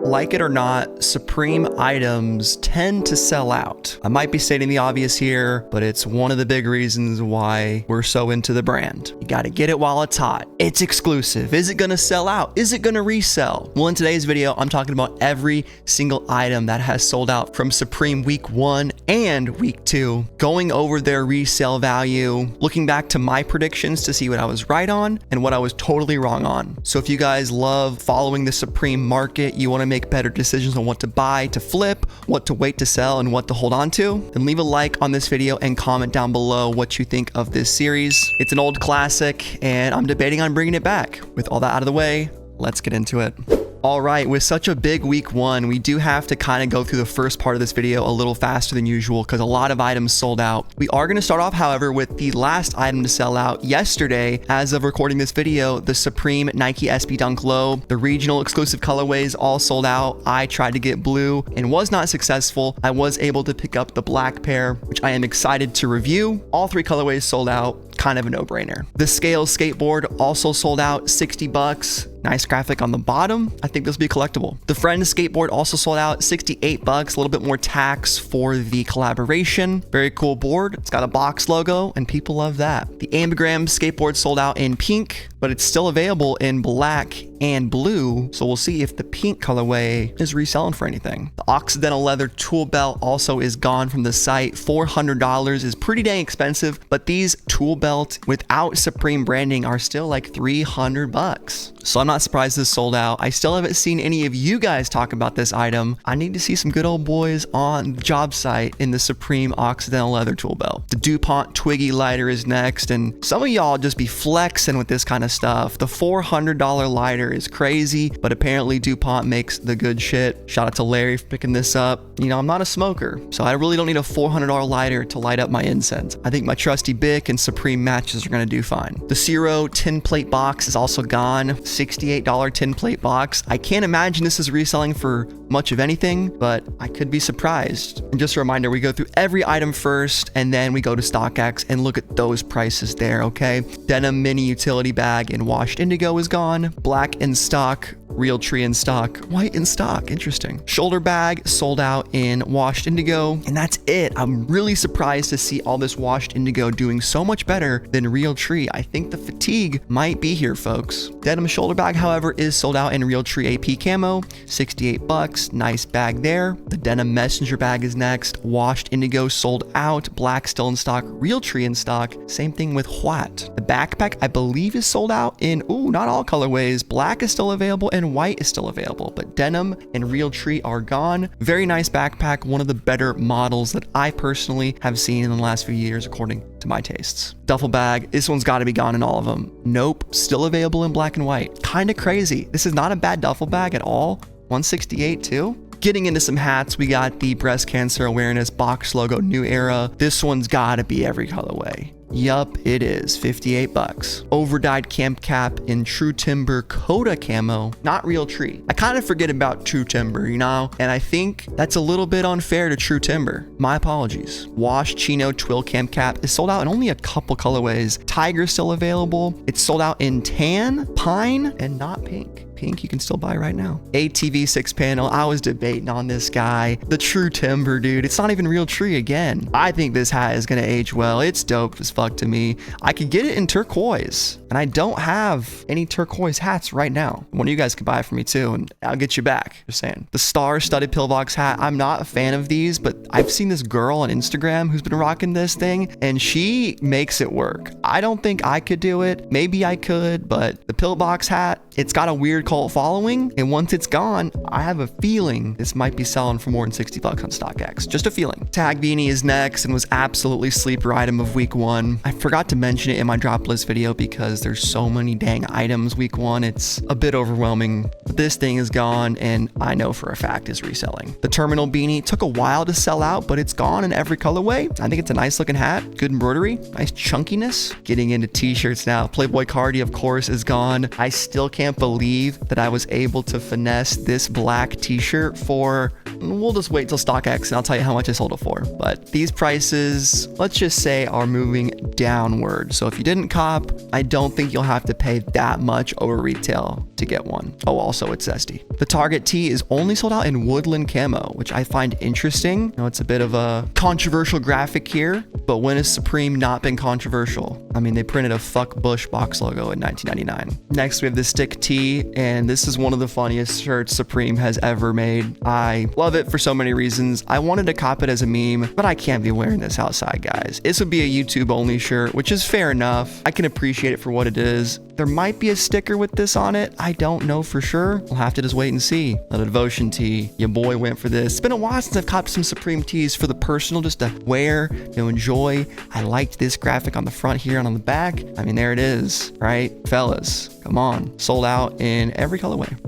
Like it or not, Supreme items tend to sell out. I might be stating the obvious here, but it's one of the big reasons why we're so into the brand. You gotta get it while it's hot. It's exclusive. Is it gonna sell out? Is it gonna resell? Well, in today's video, I'm talking about every single item that has sold out from Supreme week 1 and week 2, going over their resale value, looking back to my predictions to see what I was right on and what I was totally wrong on. So if you guys love following the Supreme market, you wanna make better decisions on what to buy to flip, what to wait to sell, and what to hold on to, then leave a like on this video and comment down below what you think of this series. It's an old classic and I'm debating on bringing it back. With all that out of the way, let's get into it. All right, with such a big week 1, we do have to kind of go through the first part of this video a little faster than usual because a lot of items sold out. We are going to start off, however, with the last item to sell out yesterday. As of recording this video, the Supreme Nike SB Dunk Low, the regional exclusive colorways all sold out. I tried to get blue and was not successful. I was able to pick up the black pair, which I am excited to review. All 3 colorways sold out. Kind of a no-brainer. The Scale skateboard also sold out, 60 bucks. Nice graphic on the bottom. I think this will be collectible. The Friend skateboard also sold out, 68 bucks, a little bit more tax for the collaboration. Very cool board. It's got a box logo and people love that. The Ambigram skateboard sold out in pink, but it's still available in black and blue. So we'll see if the pink colorway is reselling for anything. The Occidental leather tool belt also is gone from the site. $400 is pretty dang expensive, but these tool belts without Supreme branding are still like 300 bucks. So I'm not surprised this sold out. I still haven't seen any of you guys talk about this item. I need to see some good old boys on the job site in the Supreme Occidental leather tool belt. The DuPont Twiggy lighter is next, and some of y'all just be flexing with this kind of stuff. The $400 lighter is crazy, but apparently DuPont makes the good shit. Shout out to Larry for picking this up. You know, I'm not a smoker, so I really don't need a $400 lighter to light up my incense. I think my trusty Bic and Supreme matches are gonna do fine. The Zero tin plate box is also gone. $68 tin plate box. I can't imagine this is reselling for much of anything, but I could be surprised. And just a reminder, we go through every item first and then we go to StockX and look at those prices there, okay? Denim mini utility bag in washed indigo is gone. Black in stock. Real tree in stock. White in stock. Interesting. Shoulder bag sold out in washed indigo, and that's it. I'm really surprised to see all this washed indigo doing so much better than real tree. I think the fatigue might be here, folks. Denim shoulder bag, however, is sold out in real tree AP camo. 68 bucks. Nice bag there. The denim messenger bag is next. Washed indigo sold out. Black still in stock. Real tree in stock. Same thing with white. The backpack, I believe, is sold out in, not all colorways. Black is still available and white is still available, but denim and real tree are gone. Very nice backpack, one of the better models that I personally have seen in the last few years according to my tastes. Duffel bag, this one's got to be gone in all of them. Nope, still available in black and white. Kind of crazy. This is not a bad duffel bag at all. 168 too. Getting into some hats, we got the breast cancer awareness box logo new era. This one's got to be every colorway. Yup, it is. 58 bucks. Overdyed camp cap in True Timber Coda camo, not real tree. I kind of forget about True Timber, you know, and I think that's a little bit unfair to True Timber. My apologies. Wash Chino Twill camp cap is sold out in only a couple colorways. Tiger still available. It's sold out in tan, pine, and not pink. Pink you can still buy right now. ATV 6-panel, I was debating on this guy. The True Timber, dude, it's not even real tree again. I think this hat is gonna age well. It's dope as fuck to me. I could get it in turquoise, and I don't have any turquoise hats right now. One of you guys could buy it for me too, and I'll get you back. Just saying. The Star Studded Pillbox hat, I'm not a fan of these, but I've seen this girl on Instagram who's been rocking this thing, and she makes it work. I don't think I could do it. Maybe I could, but the Pillbox hat, it's got a weird cult following, and once it's gone, I have a feeling this might be selling for more than 60 bucks on StockX. Just a feeling. Tag beanie is next and was absolutely sleeper item of week 1. I forgot to mention it in my drop list video because there's so many dang items week 1. It's a bit overwhelming, but this thing is gone and I know for a fact is reselling. The terminal beanie took a while to sell out, but it's gone in every colorway. I think it's a nice looking hat, good embroidery, nice chunkiness. Getting into t-shirts now. Playboy Cardi, of course, is gone. I still can't believe believe that I was able to finesse this black t-shirt for, we'll just wait till StockX and I'll tell you how much I sold it for. But these prices, let's just say, are moving downward. So if you didn't cop, I don't think you'll have to pay that much over retail to get one. Oh, also it's zesty. The Target tee is only sold out in woodland camo, which I find interesting. You know, it's a bit of a controversial graphic here, but when has Supreme not been controversial? I mean, they printed a fuck Bush box logo in 1999. Next, we have the stick tee, and this is one of the funniest shirts Supreme has ever made. I love it for so many reasons. I wanted to cop it as a meme, but I can't be wearing this outside, guys. This would be a YouTube only shirt, which is fair enough. I can appreciate it for what it is. There might be a sticker with this on it. I don't know for sure. We'll have to just wait and see. The devotion tee, your boy went for this. It's been a while since I've copped some Supreme tees for the personal, just to wear, enjoy. I liked this graphic on the front here and on the back. I mean, there it is, right? Fellas, come on. Sold out in every colorway.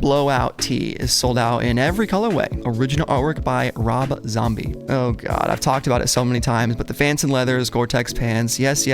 Blowout tee is sold out in every colorway. Original artwork by Rob Zombie. Oh god, I've talked about it so many times, but the Vans and Leathers Gore-Tex pants, yes.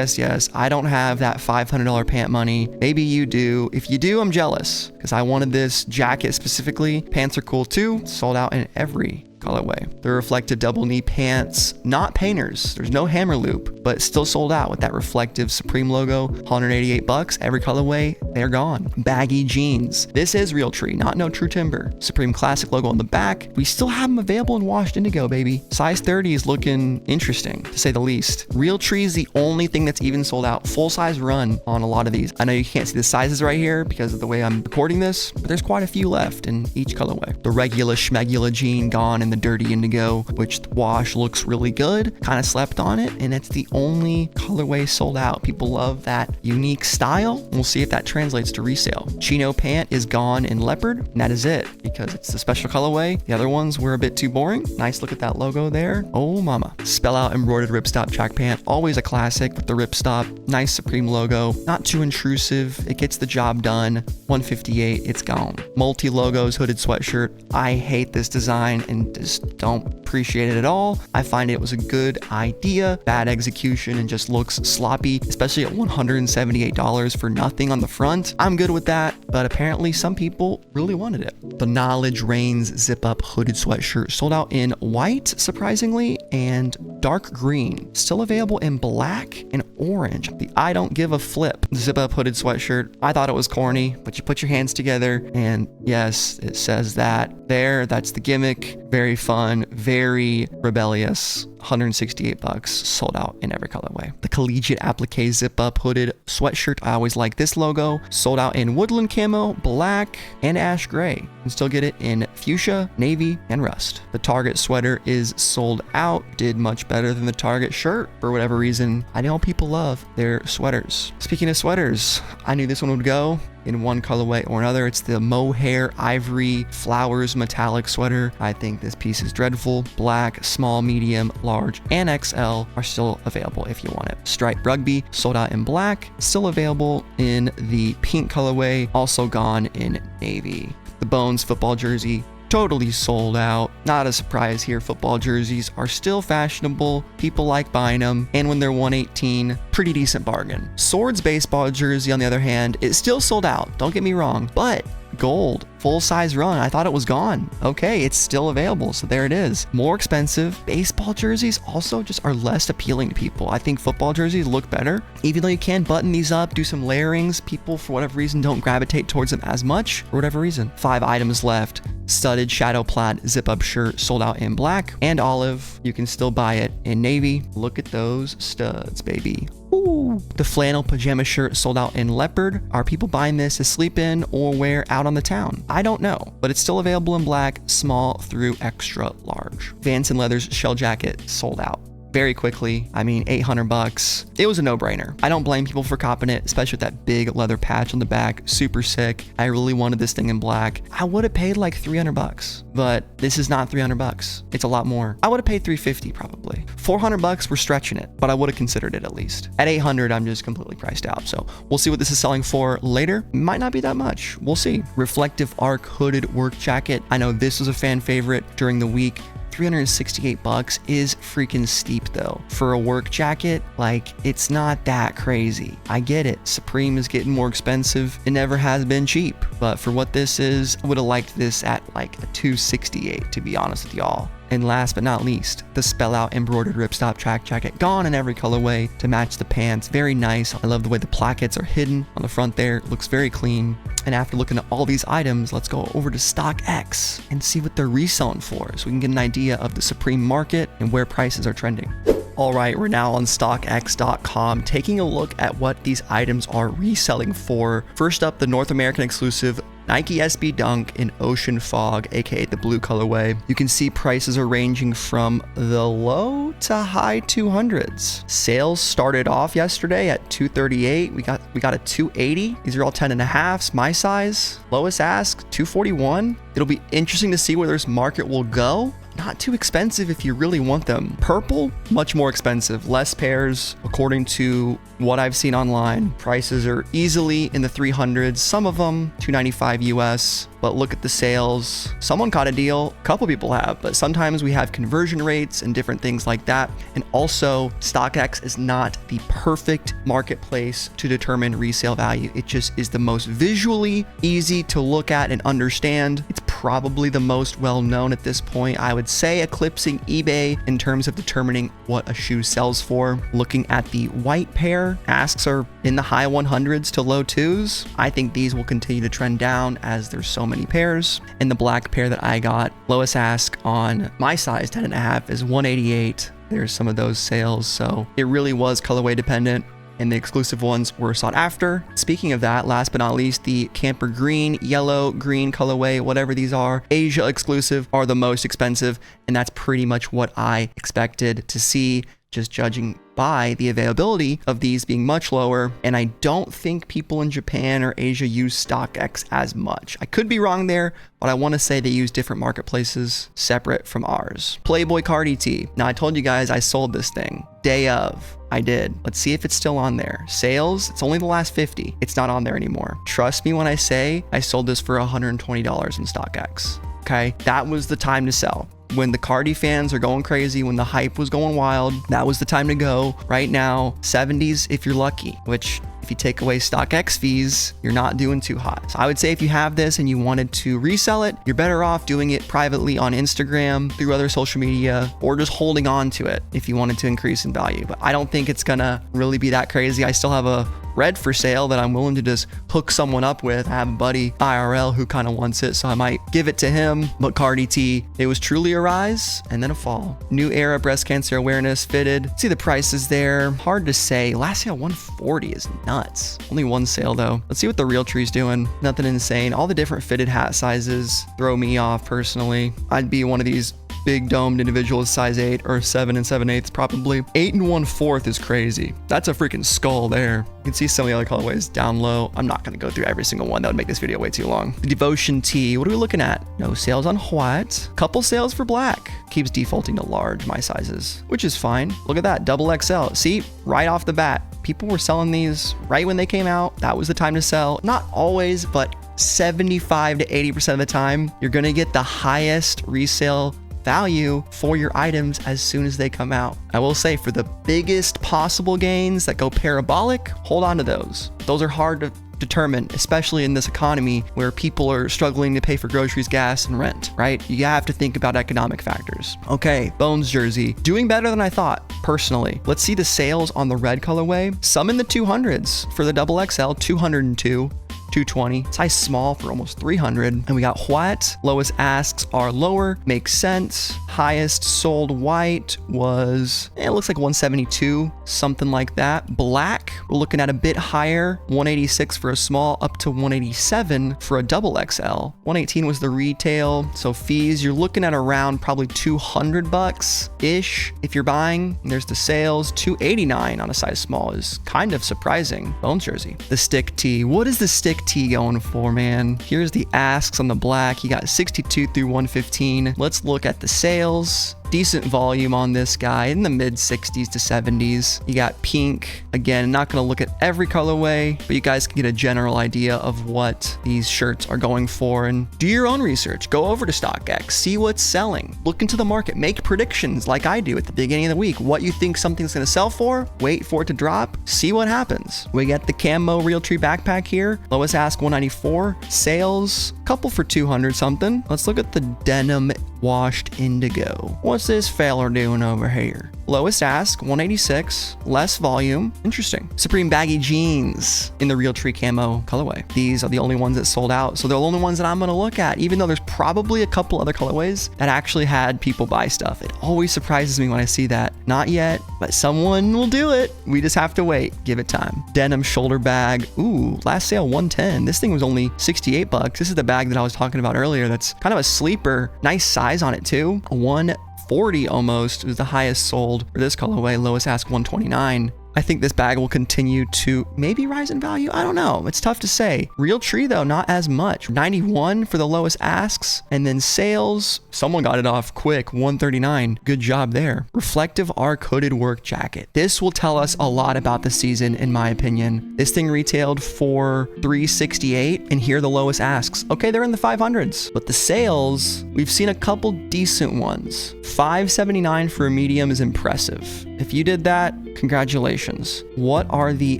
I don't have that $500 pant money. Maybe you do. If you do, I'm jealous, because I wanted this jacket specifically. Pants are cool too. Sold out in every colorway. The reflective double knee pants, not painters. There's no hammer loop, but still sold out with that reflective Supreme logo. $188 every colorway. They're gone. Baggy jeans. This is Realtree, not no True Timber. Supreme classic logo on the back. We still have them available in washed indigo, baby. Size 30 is looking interesting, to say the least. Realtree is the only thing that's even sold out. Full size run on a lot of these. I know you can't see the sizes right here because of the way I'm recording this, but there's quite a few left in each colorway. The regular schmegula jean gone in the dirty indigo, which the wash looks really good. Kind of slept on it, and it's the only colorway sold out. People love that unique style. We'll see if that translates to resale. Chino pant is gone in leopard, and that is it, because it's the special colorway. The other ones were a bit too boring. Nice look at that logo there. Oh mama. Spell out embroidered ripstop track pant, always a classic with the ripstop. Nice Supreme logo, not too intrusive. It gets the job done. $158, it's gone. Multi logos hooded sweatshirt. I hate this design and just don't appreciate it at all. I find it was a good idea, bad execution, and just looks sloppy, especially at $178 for nothing on the front. I'm good with that, but apparently some people really wanted it. The Knowledge Reigns zip up hooded sweatshirt sold out in white, surprisingly, and dark green. Still available in black and orange. The I don't give a flip zip up hooded sweatshirt. I thought it was corny, but you put your hands together and yes, it says that there. That's the gimmick. Very fun, very rebellious. $168, sold out in every colorway. The Collegiate Applique zip up hooded sweatshirt. I always like this logo. Sold out in woodland camo, black, and ash gray. You can still get it in fuchsia, navy, and rust. The Target sweater is sold out. Did much better than the Target shirt for whatever reason. I know people love their sweaters. Speaking of sweaters, I knew this one would go in one colorway or another. It's the mohair ivory flowers metallic sweater. I think this piece is dreadful. Black, small, medium, large, and XL are still available if you want it. Stripe rugby sold out in black, still available in the pink colorway, also gone in navy. The Bones football jersey, totally sold out. Not a surprise here. Football jerseys are still fashionable. People like buying them. And when they're $118, pretty decent bargain. Swords baseball jersey, on the other hand, is still sold out. Don't get me wrong, but gold, full size run. I thought it was gone. Okay, it's still available. So there it is. More expensive. Baseball jerseys also just are less appealing to people. I think football jerseys look better. Even though you can button these up, do some layerings, people for whatever reason don't gravitate towards them as much for whatever reason. 5 items left. Studded shadow plaid zip up shirt sold out in black and olive. You can still buy it in navy. Look at those studs, baby. Ooh. The flannel pajama shirt sold out in leopard. Are people buying this to sleep in or wear out on the town? I don't know, but it's still available in black, small through extra large. Vans and Leathers shell jacket sold out very quickly. I mean, $800. It was a no-brainer. I don't blame people for copping it, especially with that big leather patch on the back. Super sick. I really wanted this thing in black. I would have paid like $300, but this is not $300. It's a lot more. I would have paid $350 probably. $400, we're stretching it, but I would have considered it at least. At $800, I'm just completely priced out. So we'll see what this is selling for later. Might not be that much. We'll see. Reflective arc hooded work jacket. I know this was a fan favorite during the week. $368 is freaking steep though. For a work jacket, like, it's not that crazy. I get it. Supreme is getting more expensive. It never has been cheap. But for what this is, I would have liked this at like a $268, to be honest with y'all. And last but not least, the spell out embroidered ripstop track jacket, gone in every colorway to match the pants. Very nice. I love the way the plackets are hidden on the front there. It looks very clean. And after looking at all these items, let's go over to StockX and see what they're reselling for, so we can get an idea of the Supreme market and where prices are trending. All right, we're now on StockX.com, taking a look at what these items are reselling for. First up, the North American exclusive Nike SB Dunk in Ocean Fog, aka the blue colorway. You can see prices are ranging from the low to high 200s. Sales started off yesterday at $238. We got a $280. These are all 10.5s, my size. Lowest ask, $241. It'll be interesting to see where this market will go. Not too expensive if you really want them. Purple, much more expensive. Less pairs, according to what I've seen online. Prices are easily in the 300s. Some of them $295 US. But look at the sales. Someone caught a deal. A couple people have, but sometimes we have conversion rates and different things like that. And also, StockX is not the perfect marketplace to determine resale value. It just is the most visually easy to look at and understand. It's probably the most well-known at this point. I would say eclipsing eBay in terms of determining what a shoe sells for. Looking at the white pair, asks are in the high 100s to low 2s. I think these will continue to trend down as there's so many pairs. And the black pair that I got, lowest ask on my size 10.5 is $188. There's some of those sales, so it really was colorway dependent, and the exclusive ones were sought after. Speaking of that, last but not least, the camper green, yellow, green colorway, whatever these are, Asia exclusive, are the most expensive, and that's pretty much what I expected to see, just judging by the availability of these being much lower. And I don't think people in Japan or Asia use StockX as much. I could be wrong there, but I want to say they use different marketplaces separate from ours. Playboy Cardi T. Now, I told you guys I sold this thing day of. I did. Let's see if it's still on there. Sales, it's only the last 50. It's not on there anymore. Trust me when I say I sold this for $120 in StockX. Okay, that was the time to sell. When the Cardi fans are going crazy, when the hype was going wild, that was the time to go. Right now, 70s if you're lucky, which if you take away StockX fees, you're not doing too hot. So I would say if you have this and you wanted to resell it, you're better off doing it privately on Instagram, through other social media, or just holding on to it if you wanted to increase in value. But I don't think it's gonna really be that crazy. I still have a red for sale that I'm willing to just hook someone up with. I have a buddy IRL who kind of wants it, so I might give it to him. But Cardi T, it was truly a rise and then a fall. New era breast cancer awareness fitted. See the prices there. Hard to say. Last sale 140 is nuts. Only one sale though. Let's see what the real tree's doing. Nothing insane. All the different fitted hat sizes throw me off personally. I'd be one of these big domed individuals, size 8 or 7 7/8 probably. 8 1/4 is crazy. That's a freaking skull there. You can see some of the other colorways down low. I'm not going to go through every single one. That would make this video way too long. The Devotion Tee. What are we looking at? No sales on white. Couple sales for black. Keeps defaulting to large, my sizes, which is fine. Look at that, double XL. See, right off the bat, people were selling these right when they came out. That was the time to sell. Not always, but 75 to 80% of the time, you're going to get the highest resale value for your items as soon as they come out. I will say, for the biggest possible gains that go parabolic, hold on to those. Those are hard to determine, especially in this economy where people are struggling to pay for groceries, gas, and rent, right? You have to think about economic factors. Okay, Bones jersey, doing better than I thought, personally. Let's see the sales on the red colorway. Some in the 200s for the double XL, 202. 220, size small for almost 300. And we got white, lowest asks are lower, makes sense. Highest sold white was, it looks like 172, something like that. Black, we're looking at a bit higher, 186 for a small, up to 187 for a double XL. 118 was the retail, so fees, you're looking at around probably $200-ish if you're buying. There's the sales, 289 on a size small is kind of surprising. Bones jersey. The stick tee, what is the stick tee going for, man? Here's the asks on the black. You got 62 through 115. Let's look at the sales. decent volume on this guy in the mid 60s to 70s. You got pink. Again, not going to look at every colorway, but you guys can get a general idea of what these shirts are going for and do your own research. Go over to StockX, see what's selling, look into the market, make predictions like I do at the beginning of the week. What you think something's going to sell for, wait for it to drop, see what happens. We got the camo Realtree backpack here. Lowest ask 194, sales couple for 200 something. Let's look at the denim washed indigo. What's this fella doing over here? Lowest ask 186, less volume. Interesting. Supreme baggy jeans in the Realtree camo colorway. These are the only ones that sold out, so they're the only ones that I'm going to look at, even though there's probably a couple other colorways that actually had people buy stuff. It always surprises me when I see that. Not yet, but someone will do it. We just have to wait. Give it time. Denim shoulder bag. Ooh, last sale 110. This thing was only 68 bucks. This is the bag that I was talking about earlier. That's kind of a sleeper. Nice size on it too. 140 almost was the highest sold for this colorway. Lowest ask 129. I think this bag will continue to maybe rise in value. I don't know. It's tough to say. Realtree though, not as much. 91 for the lowest asks. And then sales, someone got it off quick, 139. Good job there. Reflective arc hooded work jacket. This will tell us a lot about the season in my opinion. This thing retailed for 368 and here are the lowest asks. Okay, they're in the 500s. But the sales, we've seen a couple decent ones. 579 for a medium is impressive. If you did that, congratulations. What are the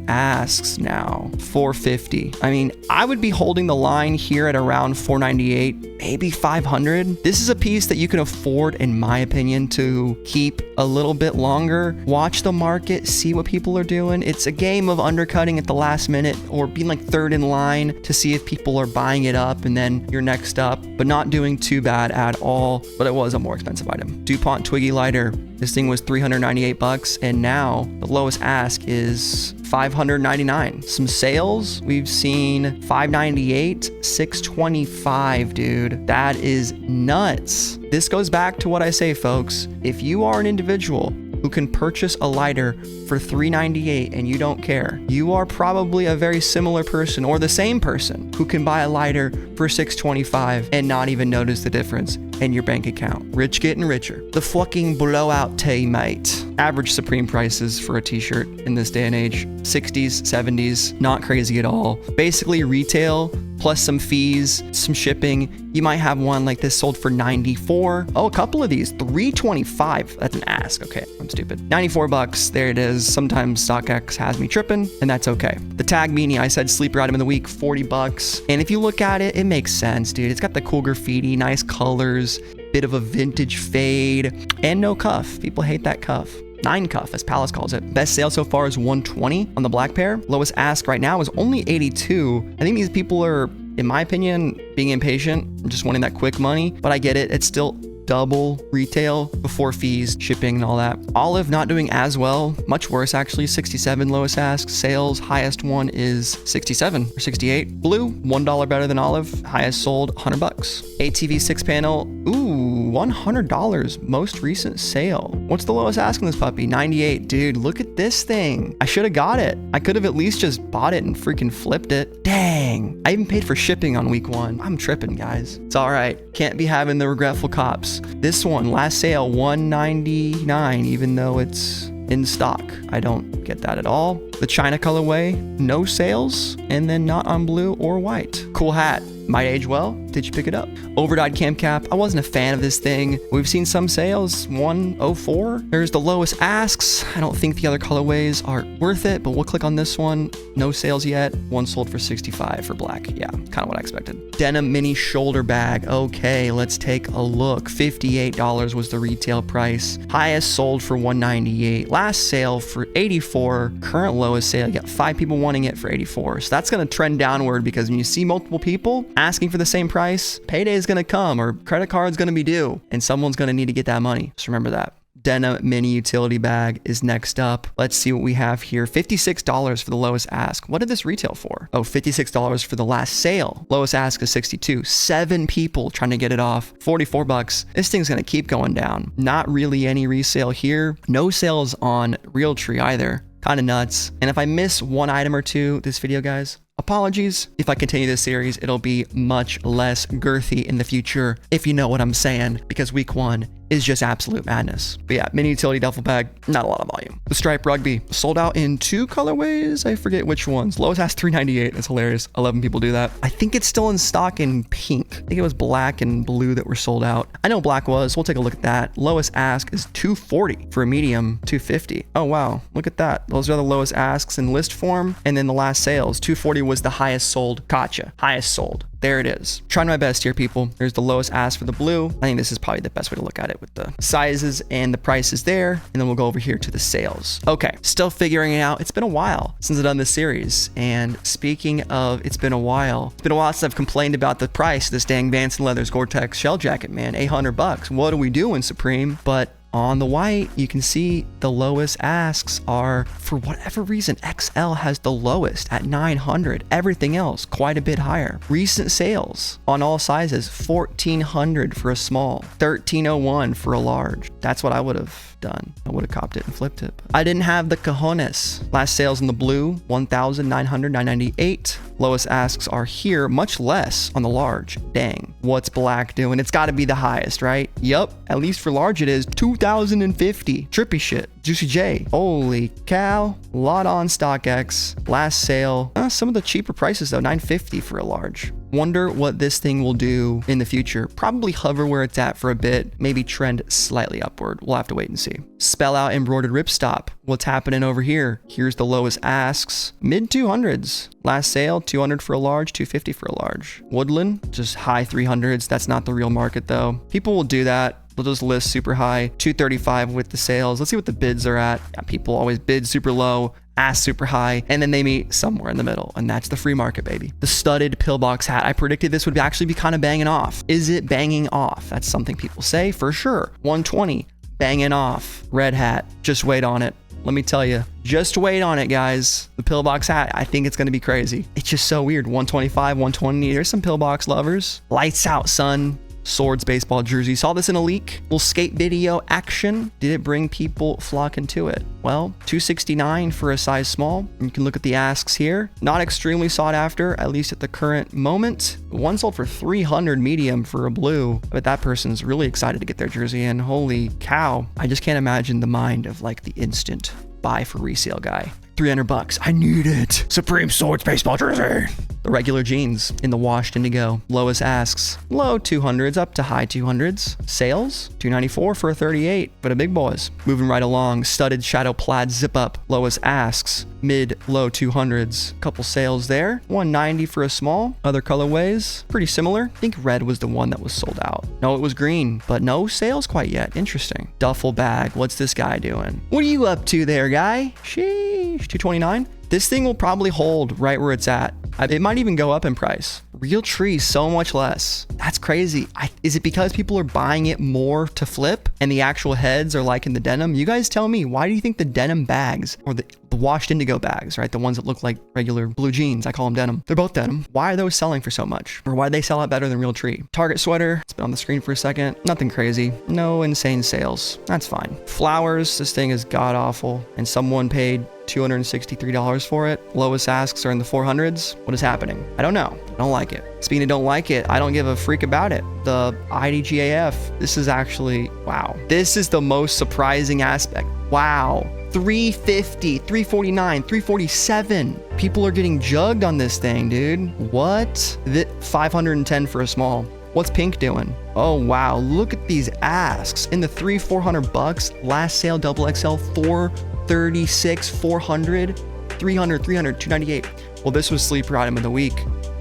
asks now? 450. I mean, I would be holding the line here at around 498, maybe 500. This is a piece that you can afford, in my opinion, to keep a little bit longer. Watch the market, see what people are doing. It's a game of undercutting at the last minute or being like third in line to see if people are buying it up and then you're next up, but not doing too bad at all. But it was a more expensive item. DuPont Twiggy lighter. This thing was 398 bucks and now the lowest ask is 599. Some sales, we've seen 598, 625, dude. That is nuts. This goes back to what I say, folks. If you are an individual who can purchase a lighter for $398 and you don't care, you are probably a very similar person or the same person who can buy a lighter for $625 and not even notice the difference in your bank account. Rich getting richer. The fucking blowout tee, mate. Average Supreme prices for a t-shirt in this day and age, 60s, 70s, not crazy at all. Basically retail plus some fees, some shipping. You might have one like this sold for 94. Oh, a couple of these, 325. That's an ask. Okay, I'm stupid. 94 bucks. There it is. Sometimes StockX has me tripping, and that's okay. The tag beanie, I said sleeper item of the week, 40 bucks. And if you look at it, it makes sense, dude. It's got the cool graffiti, nice colors, bit of a vintage fade, and no cuff. People hate that cuff. 9 cuff, as Palace calls it. Best sale so far is 120 on the black pair. Lowest ask right now is only 82. I think these people are, in my opinion, being impatient, just wanting that quick money, but I get it. It's still double retail before fees, shipping, and all that. Olive not doing as well, much worse actually. 67 lowest ask. Sales, highest one is 67 or 68. Blue, $1 better than olive. Highest sold, 100 bucks. ATV 6-panel, ooh, $100. Most recent sale. What's the lowest ask on this puppy? 98. Dude, look at this thing. I should have got it. I could have at least just bought it and freaking flipped it. Dang. I even paid for shipping on week 1. I'm tripping, guys. It's all right. Can't be having the regretful cops. This one, last sale, $199, even though it's in stock. I don't get that at all. The China colorway, no sales, and then not on blue or white. Cool hat. Might age well. Did you pick it up? Overdyed cam cap. I wasn't a fan of this thing. We've seen some sales, 104. There's the lowest asks. I don't think the other colorways are worth it, but we'll click on this one. No sales yet. One sold for 65 for black. Yeah, kind of what I expected. Denim mini shoulder bag. Okay, let's take a look. $58 was the retail price. Highest sold for 198. Last sale for 84. Current lowest sale, you got 5 people wanting it for 84. So that's going to trend downward because when you see multiple people asking for the same price, payday is going to come or credit card's going to be due and someone's going to need to get that money. Just remember that. Denim mini utility bag is next up. Let's see what we have here. $56 for the lowest ask. What did this retail for? Oh, $56 for the last sale. Lowest ask is 62. 7 people trying to get it off. 44 bucks. This thing's going to keep going down. Not really any resale here. No sales on Realtree either. Kind of nuts. And if I miss one item or two this video, guys, apologies. If I continue this series, it'll be much less girthy in the future, if you know what I'm saying, because week 1 is just absolute madness. But yeah, mini utility duffel bag, not a lot of volume. The Stripe Rugby sold out in 2 colorways. I forget which ones. Lowest has $398. That's hilarious. 11 people do that. I think it's still in stock in pink. I think it was black and blue that were sold out. I know black was. We'll take a look at that. Lowest ask is $240 for a medium, $250. Oh wow, look at that. Those are the lowest asks in list form, and then the last sales, $240 was the highest sold. Gotcha. Highest sold. There it is. Trying my best here, people. There's the lowest ask for the blue. I think this is probably the best way to look at it with the sizes and the prices there. And then we'll go over here to the sales. Okay, still figuring it out. It's been a while since I've done this series. And speaking of it's been a while since I've complained about the price of this dang Vance & Leathers Gore-Tex shell jacket, man. $800. What are we doing, Supreme? But on the white, you can see the lowest asks are, for whatever reason, XL has the lowest at $900. Everything else quite a bit higher. Recent sales on all sizes, $1,400 for a small, $1,301 for a large. That's what I would have done. I would have copped it and flipped it. I didn't have the cojones. Last sales in the blue, $1,900, $998. Lowest asks are here, much less on the large. Dang, what's black doing? It's got to be the highest, right? Yup, at least for large it is. $2,050. Trippy shit. Juicy J. Holy cow. Lot on StockX. Last sale. Some of the cheaper prices though, $950 for a large. Wonder what this thing will do in the future. Probably hover where it's at for a bit, maybe trend slightly upward. We'll have to wait and see. Spell out embroidered ripstop. What's happening over here? Here's the lowest asks. Mid 200s. Last sale, $200 for a large, $250 for a large. Woodland, just high 300s. That's not the real market though. People will do that. They'll just list super high, $235 with the sales. Let's see what the bids are at. Yeah, people always bid super low, ask super high, and then they meet somewhere in the middle, and that's the free market, baby. The studded pillbox hat. I predicted this would actually be kind of banging off. Is it banging off? That's something people say for sure. $120, banging off. Red hat, just wait on it. Let me tell you, just wait on it, guys. The pillbox hat, I think it's going to be crazy. It's just so weird. $125, $120. There's some pillbox lovers. Lights out, son. Swords baseball jersey. Saw this in a leak. Little skate video action. Did it bring people flocking to it? Well, $269 for a size small. You can look at the asks here. Not extremely sought after, at least at the current moment. One sold for $300 medium for a blue, but that person's really excited to get their jersey in. Holy cow. I just can't imagine the mind of like the instant buy for resale guy. $300. I need it. Supreme Swords baseball jersey. The regular jeans in the washed indigo. Lowest asks, low 200s up to high 200s. Sales, $294 for a 38 for the big boys. Moving right along, studded shadow plaid zip up. Lowest asks, mid low 200s. Couple sales there. $190 for a small. Other colorways, pretty similar. I think red was the one that was sold out. No, it was green, but no sales quite yet. Interesting. Duffel bag. What's this guy doing? What are you up to there, guy? Sheesh. $229. This thing will probably hold right where it's at. It might even go up in price. Real tree, so much less. That's crazy. Is it because people are buying it more to flip and the actual heads are like in the denim? You guys tell me, why do you think the denim bags or the washed indigo bags, right? The ones that look like regular blue jeans, I call them denim. They're both denim. Why are those selling for so much? Or why do they sell out better than real tree? Target sweater, it's been on the screen for a second. Nothing crazy. No insane sales. That's fine. Flowers, this thing is god awful. And someone paid $263 for it. Lowest asks are in the 400s. What is happening? I don't know. I don't like it. Speaking of don't like it, I don't give a freak about it. The IDGAF, this is actually, wow. This is the most surprising aspect. Wow. $350, $349, $347. People are getting jugged on this thing, dude. What? $510 for a small. What's pink doing? Oh, wow. Look at these asks. In the $400. Last sale, double XL, $436, $400, $300, $298. Well, this was sleeper item of the week.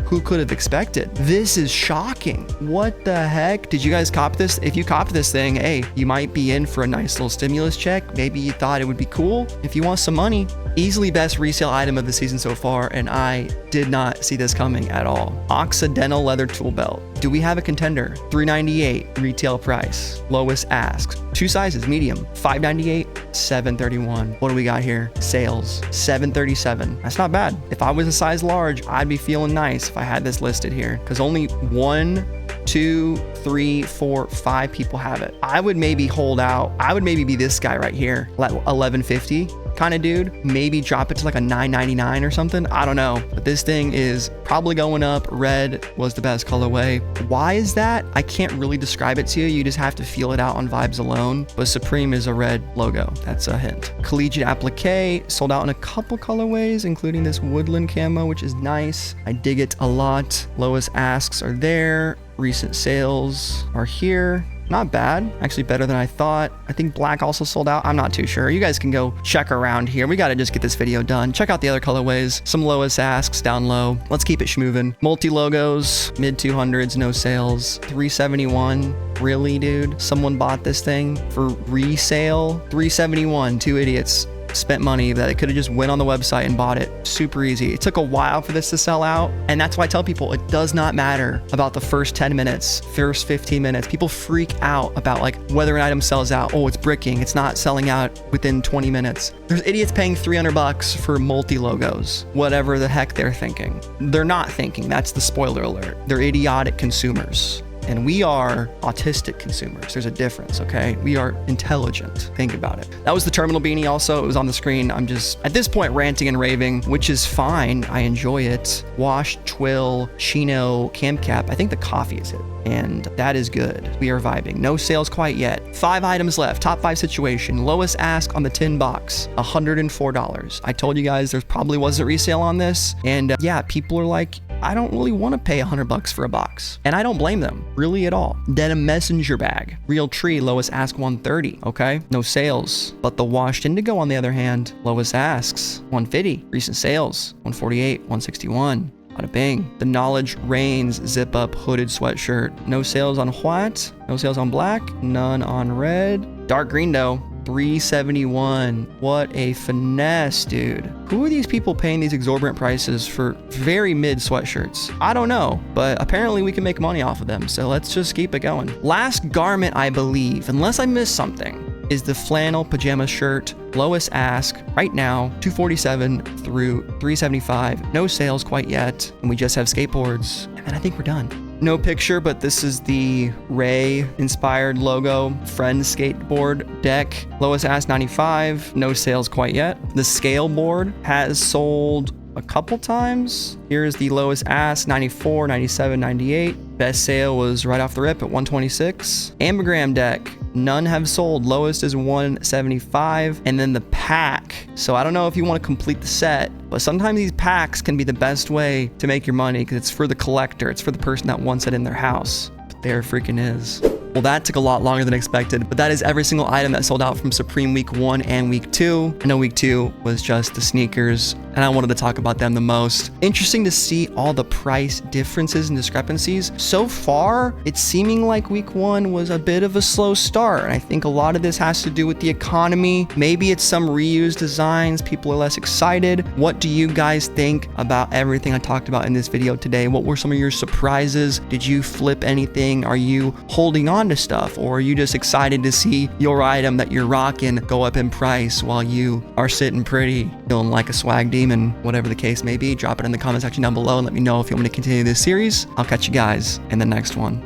Who could have expected? This is shocking. What the heck? Did you guys cop this? If you copped this thing, hey, you might be in for a nice little stimulus check. Maybe you thought it would be cool. If you want some money, easily best resale item of the season so far, and I did not see this coming at all. Occidental leather tool belt. Do we have a contender? $398 retail price. Lowest ask. Two sizes, medium. $598, $731. What do we got here? Sales, $737. That's not bad. If I was a size large, I'd be feeling nice if I had this listed here, because only 1, 2, 3, 4, 5 people have it. I would maybe hold out. I would maybe be this guy right here, $1150. kind of dude, maybe drop it to like a $9.99 or something. I don't know, but this thing is probably going up. Red was the best colorway. Why is that? I can't really describe it to you. You just have to feel it out on vibes alone. But Supreme is a red logo. That's a hint. Collegiate applique sold out in a couple colorways, including this woodland camo, which is nice. I dig it a lot. Lowest asks are there. Recent sales are here. Not bad, actually better than I thought. I think black also sold out. I'm not too sure. You guys can go check around here. We got to just get this video done. Check out the other colorways. Some lowest asks down low. Let's keep it schmovin'. Multi logos, mid 200s, no sales. 371. Really, dude? Someone bought this thing for resale? 371. Two idiots spent money that it could have just went on the website and bought it. Super easy. It took a while for this to sell out. And that's why I tell people it does not matter about the first 10 minutes, first 15 minutes. People freak out about like whether an item sells out. Oh, it's bricking. It's not selling out within 20 minutes. There's idiots paying $300 for multi logos, whatever the heck they're thinking. They're not thinking. That's the spoiler alert. They're idiotic consumers. And we are autistic consumers. There's a difference, okay? We are intelligent. Think about it. That was the terminal beanie also. It was on the screen. I'm just, at this point, ranting and raving, which is fine. I enjoy it. Wash, twill, chino, cam cap. I think the coffee is it. And that is good. We are vibing. No sales quite yet. 5 items left. Top 5 situation. Lowest ask on the tin box, $104. I told you guys there probably wasn't resale on this. And yeah, people are like, I don't really want to pay $100 for a box. And I don't blame them, really at all. Denim messenger bag. Real tree, lowest ask 130, okay? No sales. But the washed indigo, on the other hand, lowest asks 150. Recent sales, 148, 161. Bada bing. The Knowledge Reigns zip up hooded sweatshirt. No sales on white, no sales on black, none on red. Dark green though. 371. What a finesse, dude. Who are these people paying these exorbitant prices for very mid sweatshirts? I don't know, but apparently we can make money off of them, so let's just keep it going. Last garment, I believe, unless I missed something, is the flannel pajama shirt. Lowest ask right now, 247 through 375. No sales quite yet, and we just have skateboards, and then I think we're done. No picture, but this is the Ray inspired logo Friends skateboard deck. Lowest ask 95, no sales quite yet. The scale board has sold a couple times. Here's the lowest ask, 94, 97, 98. Best sale was right off the rip at 126. Ambergram deck, none have sold. Lowest is 175. And then the pack. So I don't know if you want to complete the set, but sometimes these packs can be the best way to make your money because it's for the collector. It's for the person that wants it in their house. But there freaking is. Well, that took a lot longer than expected, but that is every single item that sold out from Supreme week 1 and week 2. I know week 2 was just the sneakers, and I wanted to talk about them the most. Interesting to see all the price differences and discrepancies. So far, it's seeming like week 1 was a bit of a slow start, and I think a lot of this has to do with the economy. Maybe it's some reused designs. People are less excited. What do you guys think about everything I talked about in this video today? What were some of your surprises? Did you flip anything? Are you holding on to stuff, or are you just excited to see your item that you're rocking go up in price while you are sitting pretty, feeling like a swag demon? Whatever the case may be, drop it in the comment section down below and let me know if you want me to continue this series. I'll catch you guys in the next one.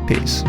Peace.